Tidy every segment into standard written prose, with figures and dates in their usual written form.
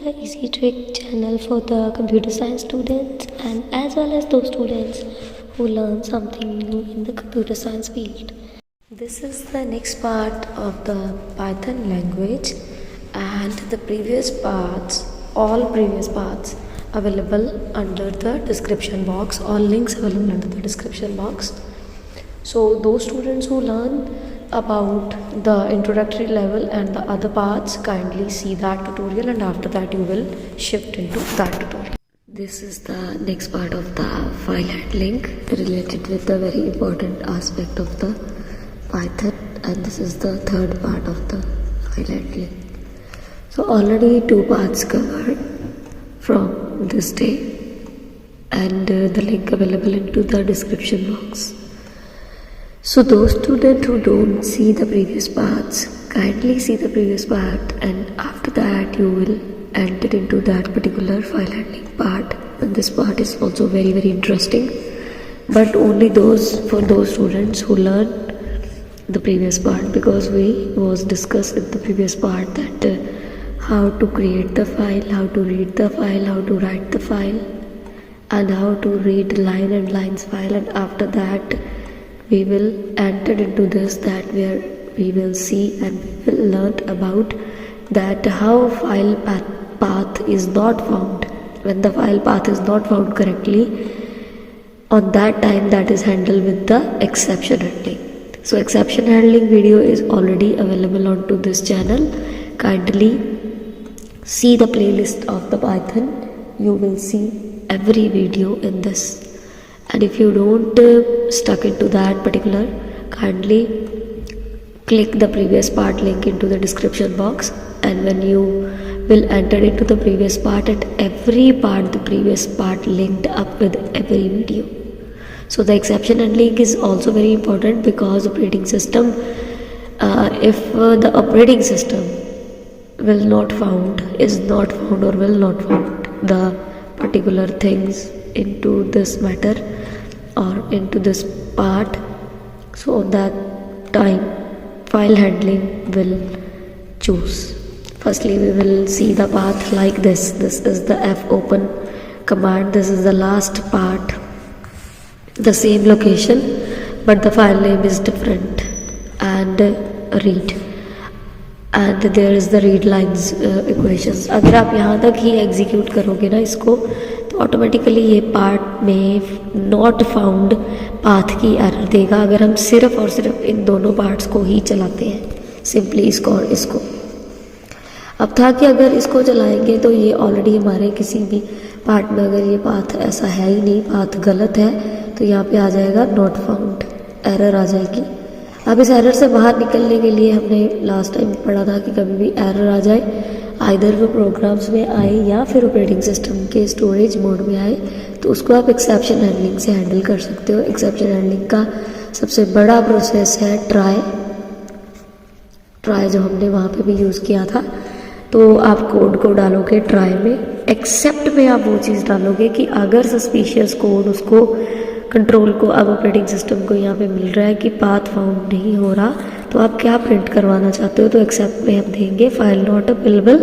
the Easy Trick channel for the computer science students and as well as those students who learn something new in the computer science field. This is the next part of the Python language, and the previous parts, all previous parts available under the description box, all links available under the description box. So those students who learn about the introductory level and the other parts, kindly see that tutorial, and after that you will shift into that tutorial. This is the next part of the file handling related with the very important aspect of the Python, and this is the third part of the file handling. So already two parts covered from this day, and the link available into the description box. So those students who don't see the previous parts, kindly see the previous part, and after that you will enter into that particular file handling part. And this part is also very interesting, but only for those students who learn the previous part, because we was discussed in the previous part that how to create the file, how to read the file, how to write the file, and how to read line and lines file. And after that we will enter into this, that where we will see and we will learn about that how file path is not found. When the file path is not found correctly, on that time that is handled with the exception handling. So exception handling video is already available onto this channel. Kindly see the playlist of the Python. You will see every video in this. And if you don't stuck into that particular, kindly click the previous part link into the description box, and when you will enter into the previous part, at every part the previous part linked up with every video. So the exception handling is also very important, because operating system, if the operating system is not found or will not found the particular things into this matter or into this part, so on that time file handling will choose. Firstly we will see the path like this. This is the fopen command. This is the last part, the same location, but the file name is different, and read, and there is the read lines equations. अगर आप यहाँ तक ही execute करोगे ना इसको, तो automatically ये part में नॉट फाउंड पाथ की एरर देगा, अगर हम सिर्फ और सिर्फ इन दोनों पार्ट्स को ही चलाते हैं, सिंपली इसको और इसको। अब था कि अगर इसको चलाएंगे तो ये ऑलरेडी हमारे किसी भी पार्ट में अगर ये पाथ ऐसा है ही नहीं, पाथ गलत है, तो यहाँ पे आ जाएगा नॉट फाउंड, एरर आ जाएगी। अब इस एरर से बाहर निकलने के लिए हमने लास्ट टाइम पढ़ा था कि कभी भी एरर आ जाए, आइदर वो प्रोग्राम्स में आए या फिर ऑपरेटिंग सिस्टम के स्टोरेज मोड में आए, तो उसको आप एक्सेप्शन हैंडलिंग से हैंडल कर सकते हो। एक्सेप्शन हैंडलिंग का सबसे बड़ा प्रोसेस है ट्राई, जो हमने वहाँ पे भी यूज़ किया था। तो आप कोड को डालोगे ट्राई में, एक्सेप्ट में आप वो चीज़ डालोगे कि अगर सस्पिशियस कोड उसको कंट्रोल को, अब ऑपरेटिंग सिस्टम को यहाँ पे मिल रहा है कि पाथ फाउंड नहीं हो रहा, तो आप क्या प्रिंट करवाना चाहते हो, तो एक्सेप्ट में हम देंगे file not available,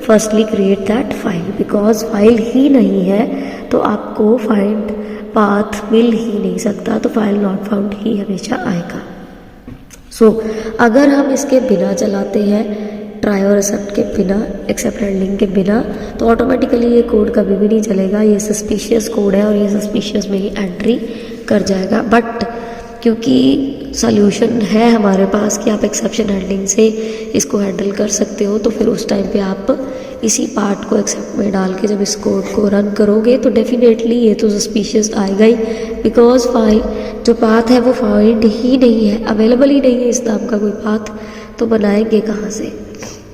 firstly create that file, because file ही नहीं है तो आपको फाइंड पाथ मिल ही नहीं सकता, तो फाइल नॉट फाउंड ही हमेशा आएगा। सो अगर हम इसके बिना चलाते हैं, ट्राई और एक्सेप्ट के बिना, एक्सेप्ट हैंडलिंग के बिना, तो ऑटोमेटिकली ये कोड कभी भी नहीं चलेगा, ये सस्पिशियस कोड है और ये सस्पिशियस में ही एंट्री कर जाएगा। बट क्योंकि सॉल्यूशन है हमारे पास कि आप एक्सेप्शन हैंडलिंग से इसको हैंडल कर सकते हो, तो फिर उस टाइम पे आप इसी पार्ट को एक्सेप्ट में डाल के जब इस कोड को रन करोगे तो डेफिनेटली ये तो सस्पिशियस आएगा ही, बिकॉज फाइल जो पाथ है वो फाइंड ही नहीं है, अवेलेबल ही नहीं है इस नाम का कोई पाथ, तो बनाएंगे कहाँ से।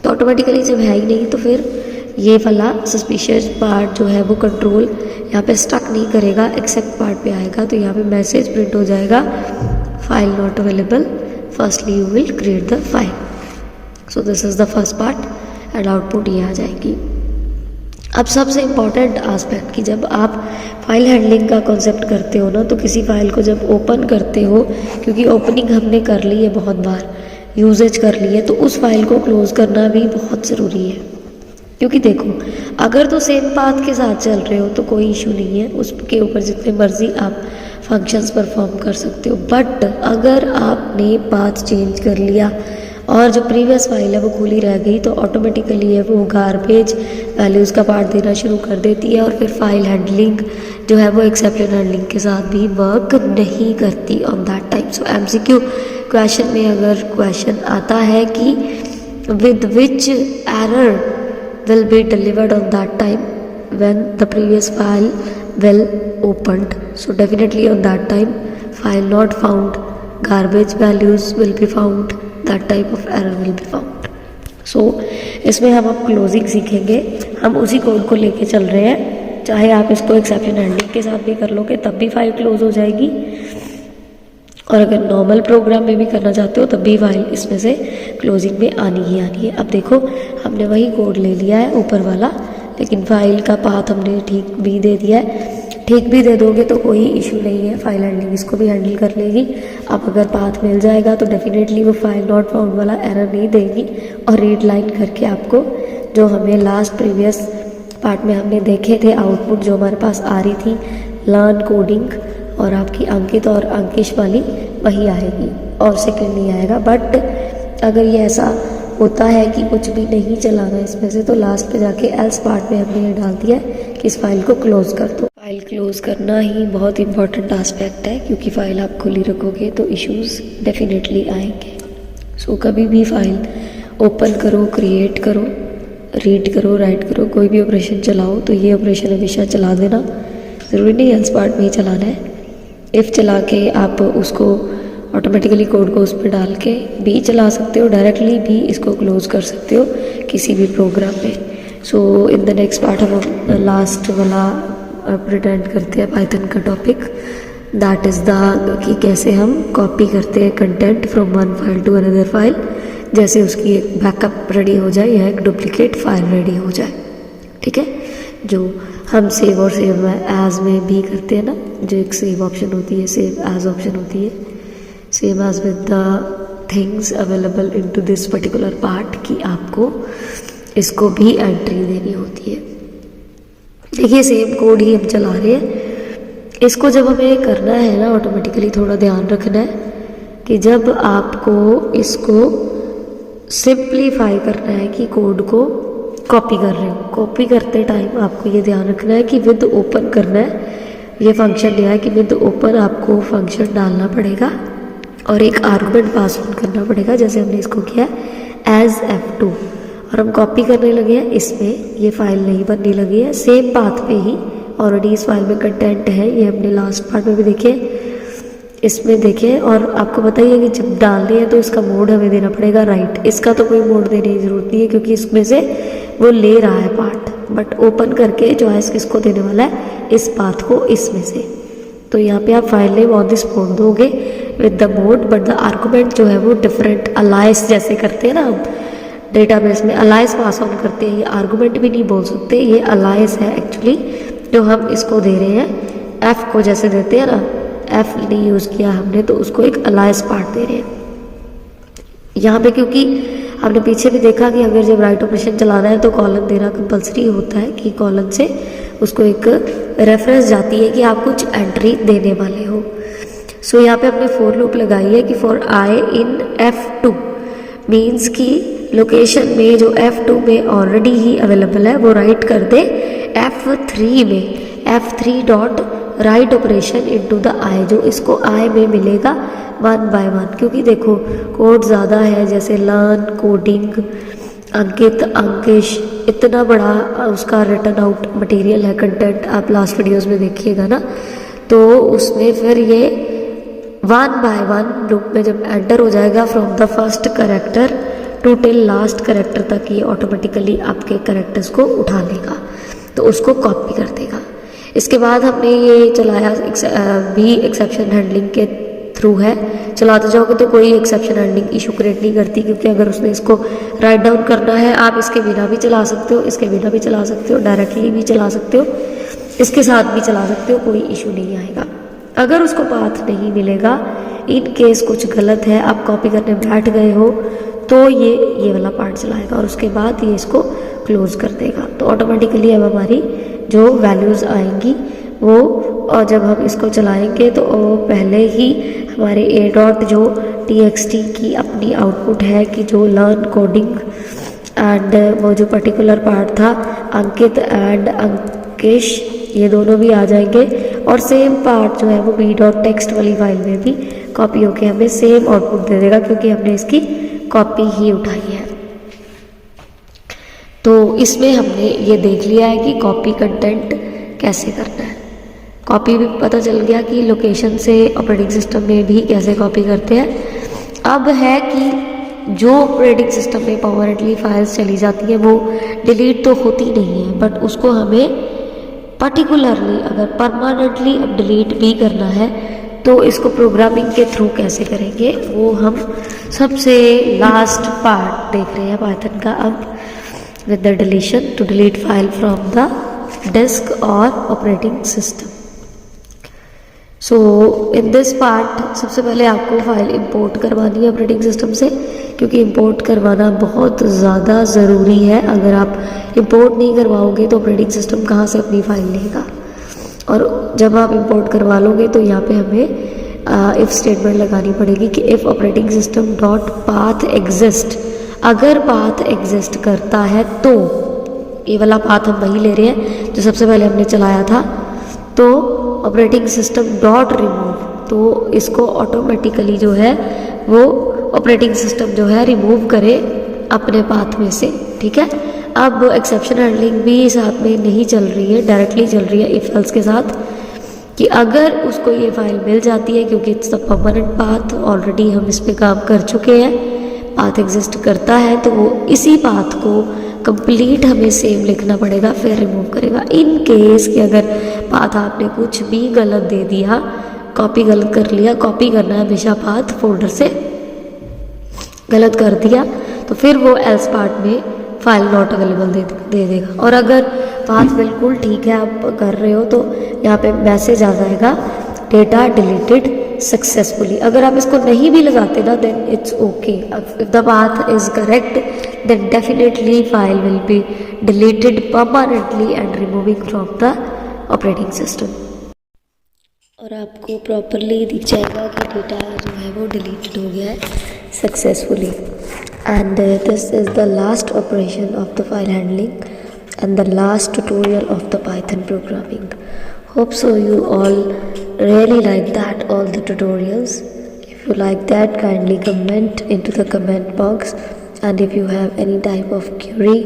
तो ऑटोमेटिकली जब है ही नहीं तो फिर ये वाला सस्पिशियस पार्ट जो है वो कंट्रोल यहाँ पे स्टक नहीं करेगा, एक्सेप्ट पार्ट पे आएगा, तो यहाँ पे मैसेज प्रिंट हो जाएगा file not available, firstly you will create the file. So this is the first part, and output ये आ जाएगी। अब सबसे इम्पॉर्टेंट आस्पेक्ट कि जब आप फाइल हैंडलिंग का कॉन्सेप्ट करते हो ना, तो किसी फाइल को जब ओपन करते हो, क्योंकि ओपनिंग हमने कर ली है बहुत बार, यूजेज कर ली है, तो उस फाइल को क्लोज करना भी बहुत ज़रूरी है। क्योंकि देखो अगर तो सेम पाथ के साथ चल रहे हो तो कोई इशू नहीं है, उसके ऊपर जितने मर्जी आप फंक्शंस परफॉर्म कर सकते हो। बट अगर आपने पाथ चेंज कर लिया और जो प्रीवियस फाइल है वो खुली रह गई तो ऑटोमेटिकली है वो गारबेज वैल्यूज़ का पार्ट देना शुरू कर देती है और फिर फाइल हैंडलिंग जो है वो एक्सेप्शन हैंडलिंग के साथ भी वर्क नहीं करती on that time. So MCQ question में अगर क्वेश्चन आता है कि with which error will be delivered on that time when the previous file will opened, so definitely on that time file not found, garbage values will be found, that type of error will be found. So इसमें हम अब closing सीखेंगे। हम उसी code को लेके चल रहे हैं, चाहे आप इसको एक्सेप्शन हैंडलिंग के साथ भी कर लोगे तब भी फाइल क्लोज हो जाएगी, और अगर नॉर्मल प्रोग्राम में भी करना चाहते हो तब भी फाइल इसमें से क्लोजिंग में आनी ही आनी है। अब देखो हमने वही कोड ले लिया है ऊपर वाला, लेकिन फाइल का पाथ हमने ठीक भी दे दिया है। ठीक भी दे दोगे तो कोई इशू नहीं है, फाइल हैंडलिंग इसको भी हैंडल कर लेगी। अब अगर पाथ मिल जाएगा तो डेफिनेटली वो फाइल नॉट फाउंड वाला एरर नहीं देगी और रीड लाइन करके आपको जो हमें लास्ट प्रीवियस पार्ट में हमने देखे थे आउटपुट जो हमारे पास आ रही थी लर्न कोडिंग और आपकी अंकित और अंकिश वाली वही आएगी और सेकंड नहीं आएगा। बट अगर ये ऐसा होता है कि कुछ भी नहीं चलाना इसमें से तो लास्ट पे जाके एल्स पार्ट में हमने ये डाल दिया है कि इस फाइल को क्लोज कर दो। फाइल क्लोज करना ही बहुत इंपॉर्टेंट एस्पेक्ट है क्योंकि फाइल आप खुली रखोगे तो इश्यूज डेफिनेटली आएंगे। सो कभी भी फाइल ओपन करो, क्रिएट करो, रीड करो, राइट करो, कोई भी ऑपरेशन चलाओ तो ये ऑपरेशन हमेशा चला देना, ज़रूरी नहीं एल्स पार्ट में ही चलाना है। इफ़ चला के आप उसको ऑटोमेटिकली कोड को उस पर डाल के भी चला सकते हो, डायरेक्टली भी इसको क्लोज कर सकते हो किसी भी प्रोग्राम में। सो इन द नेक्स्ट पार्ट हम लास्ट वाला प्रिटेंड करते हैं पाइथन का टॉपिक, दैट इज़ द कि कैसे हम कॉपी करते हैं content from one file to another file, जैसे उसकी एक बैकअप रेडी हो जाए या एक डुप्लीकेट फाइल रेडी हो जाए। ठीक है, जो हम सेव और सेव एज में भी करते हैं ना, जो एक सेव ऑप्शन होती है, सेव एज ऑप्शन होती है, save as with the things available into this particular part कि आपको इसको भी एंट्री देनी होती है। देखिए सेम कोड ही हम चला रहे हैं। इसको जब हमें करना है ना ऑटोमेटिकली थोड़ा ध्यान रखना है कि जब आपको इसको सिंप्लीफाई करना है कि कोड को कॉपी कर रहे हो, कॉपी करते टाइम आपको ये ध्यान रखना है कि विद ओपन करना है। ये फंक्शन लिया है कि विद ओपन आपको फंक्शन डालना पड़ेगा और एक आर्गुमेंट पास ऑन करना पड़ेगा, जैसे हमने इसको किया एज F2 और हम कॉपी करने लगे हैं। इसमें ये फाइल नहीं बनने लगी है, सेम पाथ पे ही ऑलरेडी इस फाइल में कंटेंट है, ये हमने लास्ट पार्ट में भी देखे, इसमें देखें। और आपको बताइए कि जब डालनी है तो इसका मोड हमें देना पड़ेगा राइट। इसका तो कोई मोड देने की ज़रूरत नहीं है क्योंकि इसमें से वो ले रहा है पार्ट, बट ओपन करके चॉइस किसको देने वाला है, इस पाथ को इसमें से। तो यहाँ पे आप file name on the spot दोगे with the mode, but the argument जो है वो डिफरेंट अलाइस जैसे करते हैं ना हम डेटाबेस में अलाइस पास ऑन करते हैं, ये आर्गुमेंट भी नहीं बोल सकते, ये अलाइस है एक्चुअली जो हम इसको दे रहे हैं। एफ को जैसे देते हैं ना, एफ नहीं यूज़ किया हमने तो उसको एक अलाइस पार्ट दे रहे हैं यहाँ पे, क्योंकि हमने पीछे भी देखा कि अगर जब राइट ऑपरेशन चलाना है तो कॉलन देना कंपलसरी होता है कि कॉलन से उसको एक रेफरेंस जाती है कि आप कुछ एंट्री देने वाले हो। सो यहाँ पे हमने फॉर लूप लगाई है कि for I in F2 means कि लोकेशन में जो F2 में ऑलरेडी ही अवेलेबल है वो राइट कर दे F3 में, F3 dot write operation into the I, जो इसको आई में मिलेगा वन बाय वन। क्योंकि देखो कोड ज़्यादा है, जैसे लर्न कोडिंग अंकित अंकिश, इतना बड़ा उसका रिटर्न आउट मटेरियल है, कंटेंट आप लास्ट वीडियोस में देखिएगा ना, तो उसमें फिर ये वन बाय वन लूप में जब एंटर हो जाएगा from the first character to till last character तक, ये ऑटोमेटिकली आपके करेक्टर्स को उठा लेगा तो उसको कॉपी कर देगा। इसके बाद हमने ये चलाया भी एक्सेप्शन हैंडलिंग के थ्रू है, चलाते जाओगे तो कोई एक्सेप्शन हैंडलिंग इशू क्रिएट नहीं करती, क्योंकि अगर उसने इसको राइट डाउन करना है आप इसके बिना भी चला सकते हो, इसके बिना भी चला सकते हो, डायरेक्टली भी चला सकते हो, इसके साथ भी चला सकते हो, कोई इशू नहीं आएगा। अगर उसको पाथ नहीं मिलेगा, इन केस कुछ गलत है, आप कॉपी करने बैठ गए हो, तो ये वाला पार्ट चलाएगा और उसके बाद ये इसको क्लोज कर देगा। तो ऑटोमेटिकली अब हमारी जो वैल्यूज़ आएंगी वो, और जब हम इसको चलाएंगे तो पहले ही हमारे ए डॉट जो txt की अपनी आउटपुट है कि जो लर्न कोडिंग एंड वो जो पर्टिकुलर पार्ट था अंकित एंड अंकेश, ये दोनों भी आ जाएंगे और सेम पार्ट जो है वो बी डॉट टेक्स्ट वाली फाइल में भी कॉपी होके हमें सेम आउटपुट दे देगा, क्योंकि हमने इसकी कॉपी ही उठाई है। तो इसमें हमने ये देख लिया है कि कॉपी कंटेंट कैसे करना है। कॉपी भी पता चल गया कि लोकेशन से ऑपरेटिंग सिस्टम में भी कैसे कॉपी करते हैं। अब है कि जो ऑपरेटिंग सिस्टम में परमानेंटली फाइल्स चली जाती है वो डिलीट तो होती नहीं है, बट उसको हमें पर्टिकुलरली अगर परमानेंटली अब डिलीट भी करना है तो इसको प्रोग्रामिंग के थ्रू कैसे करेंगे, वो हम सबसे लास्ट पार्ट देख रहे हैं पाइथन का अब, with the deletion to delete file from the disk or operating system. So in this part सबसे पहले आपको फाइल इंपोर्ट करवानी है ऑपरेटिंग सिस्टम से, क्योंकि इंपोर्ट करवाना बहुत ज़्यादा ज़रूरी है। अगर आप इंपोर्ट नहीं करवाओगे तो ऑपरेटिंग सिस्टम कहाँ से अपनी फाइल लेगा। और जब आप इंपोर्ट करवा लोगे तो यहाँ पे हमें इफ़ स्टेटमेंट लगानी पड़ेगी कि if operating system dot path exist, अगर पाथ एग्जिस्ट करता है तो, ये वाला पाथ हम वही ले रहे हैं जो सबसे पहले हमने चलाया था, तो ऑपरेटिंग सिस्टम डॉट रिमूव, तो इसको ऑटोमेटिकली जो है वो ऑपरेटिंग सिस्टम जो है रिमूव करे अपने पाथ में से। ठीक है, अब एक्सेप्शन हैंडलिंग भी साथ में नहीं चल रही है, डायरेक्टली चल रही है इफ एल्स के साथ, कि अगर उसको ये फाइल मिल जाती है, क्योंकि it's the permanent path, already हम इस पर काम कर चुके हैं, पाथ एग्जिस्ट करता है तो वो इसी पाथ को कंप्लीट हमें सेम लिखना पड़ेगा, फिर रिमूव करेगा। इन केस कि अगर पाथ आपने कुछ भी गलत दे दिया, कॉपी गलत कर लिया, कॉपी करना है हमेशा पाथ फोल्डर से, गलत कर दिया तो फिर वो एल्स पार्ट में फाइल नॉट अवेलेबल दे देगा। और अगर पाथ बिल्कुल ठीक है आप कर रहे हो तो यहाँ पे मैसेज आ जाएगा डेटा डिलीटेड सक्सेसफुली। अगर आप इसको नहीं भी लगाते ना then it's okay, if the path is correct then definitely file will be deleted permanently and removing from the operating system. और आपको प्रॉपरली दिख जाएगा कि डेटा जो है वो डिलीटेड हो गया है successfully. And this is the last operation of the file handling and the last tutorial of the Python programming. Hope so you all really like that, all the tutorials. If you like that, kindly comment into the comment box, and if you have any type of query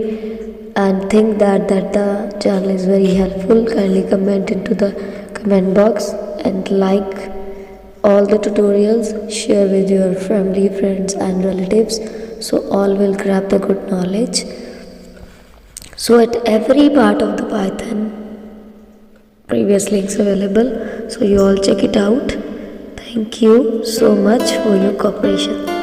and think that the channel is very helpful, kindly comment into the comment box and like all the tutorials, share with your family, friends and relatives so all will grab the good knowledge. So at every part of the Python, previous links available, so you all check it out. Thank you so much for your cooperation.